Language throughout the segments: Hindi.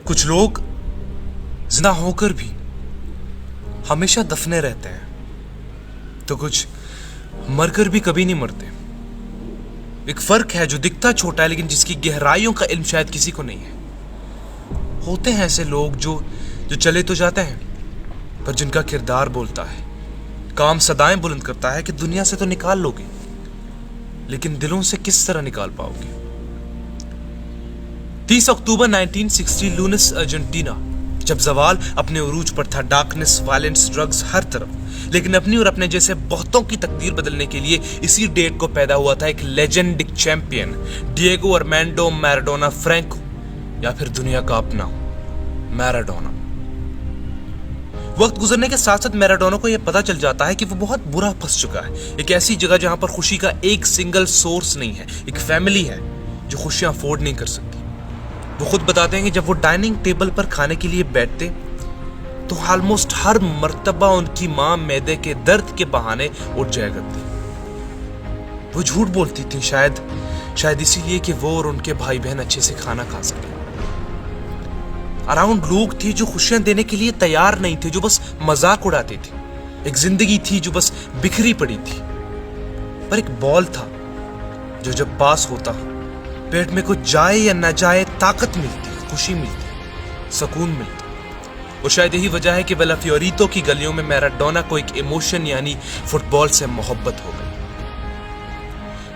कुछ लोग जिंदा होकर भी हमेशा दफने रहते हैं, तो कुछ मरकर भी कभी नहीं मरते। एक फर्क है जो दिखता छोटा है लेकिन जिसकी गहराइयों का इल्म शायद किसी को नहीं है। होते हैं ऐसे लोग जो चले तो जाते हैं, पर जिनका किरदार बोलता है, काम सदाएं बुलंद करता है कि दुनिया से तो निकाल लोगे, लेकिन दिलों से किस तरह निकाल पाओगे। 30 अक्टूबर 1960 लूनस अर्जेंटीना, जब जवाल अपने उरूज पर था, डार्कनेस, वायलेंस, ड्रग्स हर तरफ, लेकिन अपनी और अपने जैसे बहुतों की तकदीर बदलने के लिए इसी डेट को पैदा हुआ था एक लेजेंड, एक champion, Diego Armando Maradona Franco, या फिर दुनिया का अपना मैराडोना। वक्त गुजरने के साथ साथ मैराडोना को यह पता चल जाता है कि वो बहुत बुरा फंस चुका है, एक ऐसी जगह जहां पर खुशी का एक सिंगल सोर्स नहीं है, एक फैमिली है जो खुशियां अफोर्ड नहीं कर सकती। वो खुद बताते हैं कि जब वो डाइनिंग टेबल पर खाने के लिए बैठते तो ऑलमोस्ट हर मर्तबा उनकी मां मैदे के दर्द के बहाने उठ जाया करती। वो झूठ बोलती थी, शायद इसीलिए कि वो और उनके भाई बहन अच्छे से खाना खा सके। अराउंड लोग थे जो खुशियां देने के लिए तैयार नहीं थे, जो बस मजाक उड़ाते थे। एक जिंदगी थी जो बस बिखरी पड़ी थी, पर एक बॉल था जो जब पास होता, पेट में कुछ जाए या न जाए, ताकत मिलती, खुशी मिलती, सुकून मिलता। और शायद यही वजह है कि वेला फियोरितो की गलियों में मैराडोना को एक इमोशन यानी फुटबॉल से मोहब्बत हो गई।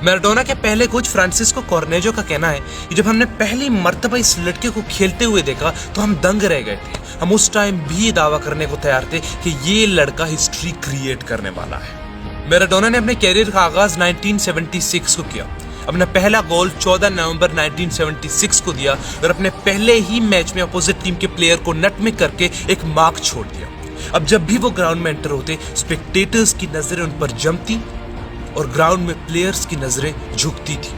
मैराडोना के पहले कोच फ्रांसिस्को कॉर्नेजो का कहना है कि जब हमने पहली मर्तबा इस लड़के को खेलते हुए देखा तो हम दंग रह गए थे। हम उस टाइम भी ये दावा करने को तैयार थे कि ये लड़का हिस्ट्री क्रिएट करने वाला है। मैराडोना ने अपने कैरियर का आगाज 1976 को किया। अपना पहला गोल 14 नवंबर 1976 को दिया और अपने पहले ही मैच में अपोजिट टीम के प्लेयर को नटमेग करके एक मार्क छोड़ दिया। अब जब भी वो ग्राउंड में एंटर होते, स्पेक्टेटर्स की नजरें उन पर जमती और ग्राउंड में प्लेयर्स की नजरें झुकती थी।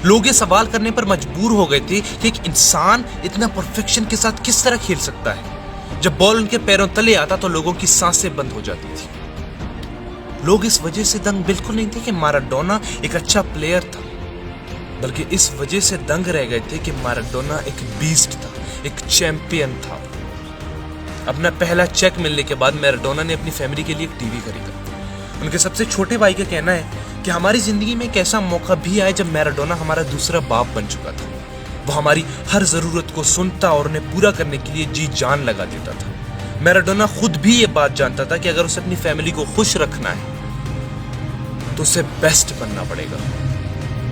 लोग ये सवाल करने पर मजबूर हो गए थे कि एक इंसान इतना परफेक्शन के साथ किस तरह खेल सकता है। जब बॉल उनके पैरों तले आता तो लोगों की सांसें बंद हो जाती थी। लोग इस वजह से दंग बिल्कुल नहीं थे कि मैराडोना एक अच्छा प्लेयर था, बल्कि इस वजह से दंग रह गए थे कि मैराडोना एक बीस्ट था, एक चैंपियन था। अपना पहला चेक मिलने के बाद मैराडोना ने अपनी फैमिली के लिए एक टीवी खरीदा। उनके सबसे छोटे भाई का कहना है कि हमारी जिंदगी में एक ऐसा मौका भी आया जब मैराडोना हमारा दूसरा बाप बन चुका था। वो हमारी हर जरूरत को सुनता और उन्हें पूरा करने के लिए जी जान लगा देता था। मैराडोना खुद भी ये बात जानता था कि अगर उसे अपनी फैमिली को खुश रखना है तो उसे बेस्ट बनना पड़ेगा,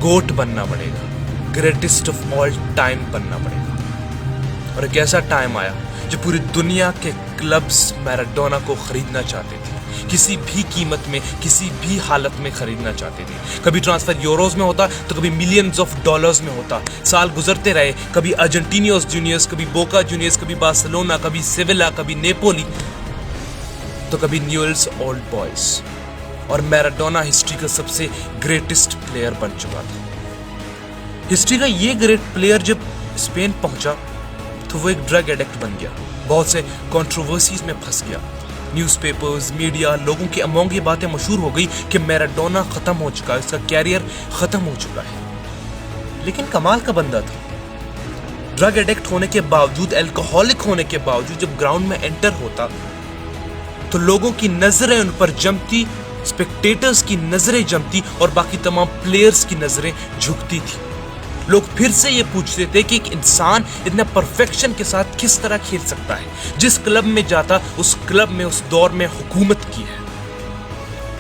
गोट बनना पड़ेगा, ग्रेटेस्ट ऑफ ऑल टाइम बनना पड़ेगा। और एक ऐसा टाइम आया जो पूरी दुनिया के क्लब्स मैराडोना को खरीदना चाहते थे, किसी भी कीमत में, किसी भी हालत में खरीदना चाहते थे। कभी ट्रांसफर यूरोज में होता तो कभी मिलियंस ऑफ डॉलर्स में होता। साल गुजरते रहे, कभी अर्जेंटीनियोस जूनियर्स, कभी बोका जूनियर्स, कभी बार्सिलोना, कभी सेविला, कभी नेपोली, तो कभी न्यूएल्स ओल्ड बॉयज। और मैराडोना हिस्ट्री का सबसे ग्रेटेस्ट प्लेयर बन चुका था। हिस्ट्री का ये ग्रेट प्लेयर जब स्पेन पहुंचा तो वो एक ड्रग एडिक्ट बन गया, बहुत से कंट्रोवर्सीज में फंस गया। न्यूज़पेपर्स, मीडिया, लोगों के अमंग ये बातें मशहूर हो गई कि मैराडोना खत्म हो चुका है, उसका कैरियर खत्म हो चुका है। लेकिन कमाल का बंदा था। ड्रग एडिक्ट होने के बावजूद, अल्कोहलिक होने के बावजूद जब ग्राउंड में एंटर होता तो लोगों की नजरें उन पर जमती, स्पेक्टेटर्स की नजरें जमती और बाकी तमाम प्लेयर्स की नजरें झुकती थी। लोग फिर से ये पूछते थे कि एक इंसान इतना परफेक्शन के साथ किस तरह खेल सकता है। जिस क्लब में जाता उस क्लब में उस दौर में हुकूमत की है।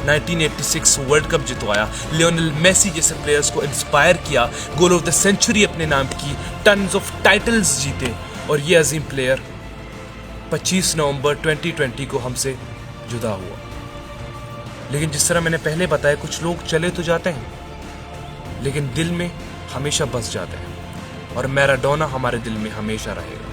1986 वर्ल्ड कप जितवाया, लियोनेल मेसी जैसे प्लेयर्स को इंस्पायर किया, गोल ऑफ द सेंचुरी अपने नाम की, टन्स ऑफ टाइटल्स जीते। और ये अजीम प्लेयर 25 नवंबर 2020 को हमसे जुदा हुआ। लेकिन जिस तरह मैंने पहले बताया, कुछ लोग चले तो जाते हैं लेकिन दिल में हमेशा बस जाते हैं, और मैराडोना हमारे दिल में हमेशा रहेगा।